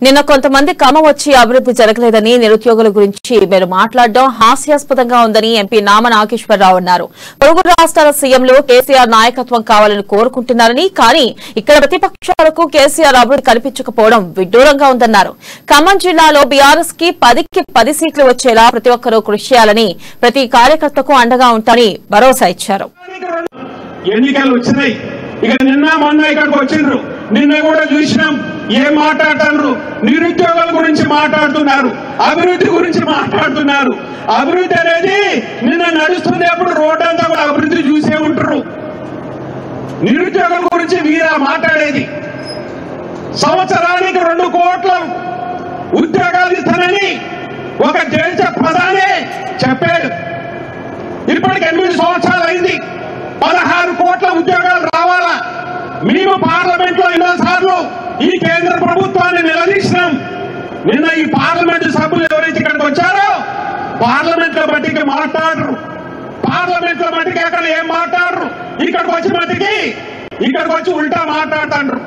నిన్న కొంతమంది క్రమం వచ్చి అభివృద్ధి జరగలేదని నిరుద్యోగుల గురించి మీరు మాట్లాడడం హాస్యాస్పదంగా ఉందని ఎంపీ నామ నాగేశ్వరరావు అన్నారు. పొరుగు రాష్ట్రాల సీఎంలు కేసీఆర్ నాయకత్వం కావాలని కోరుకుంటున్నారని, కానీ ఇక్కడ ప్రతిపక్షాలకు కేసీఆర్ అభివృద్ధి కనిపించకపోవడం విడ్డూరంగా ఉందన్నారు. ఖమ్మం జిల్లాలో బీఆర్ఎస్ కి 10కి 10 సీట్లు వచ్చేలా ప్రతి ఒక్కరూ కృషి చేయాలని, ప్రతి కార్యకర్తకు అండగా ఉంటారని భరోసా ఇచ్చారు. ఎన్నికలు వచ్చినాయి, ఇక నిన్న మొన్న ఇక్కడికి వచ్చిండ్రు, నిన్న కూడా చూసినాం. ఏం మాట్లాడుతున్నారు? నిరుద్యోగుల గురించి మాట్లాడుతున్నారు, అభివృద్ధి గురించి మాట్లాడుతున్నారు. అభివృద్ధి అనేది నిన్న నడుస్తున్నప్పుడు రోడ్డు అంతా కూడా అభివృద్ధి చూసే ఉంటారు. నిరుద్యోగుల గురించి వీరా మాట్లాడేది. సంవత్సరానికి 2 కోట్ల ఉద్యోగాలు ఇస్తానని ఒక దేశ ప్రధాని చెప్పాడు. ఇప్పటికి 8 సంవత్సరాలు అయింది. 16 కోట్ల ఉద్యోగాలు రావాలా? మేము పార్లమెంట్ లో ఎన్నోసార్లు ఈ కేంద్ర ప్రభుత్వాన్ని నిలదీసినాం. నిన్న ఈ పార్లమెంటు సభ్యులు ఎవరైతే ఇక్కడికి వచ్చారో పార్లమెంట్ లో మట్టికి మాట్లాడరు, పార్లమెంట్ లో మట్టికి అక్కడ ఏం మాట్లాడరు, ఇక్కడికి వచ్చి ఉల్టా మాట్లాడతాండ్రు.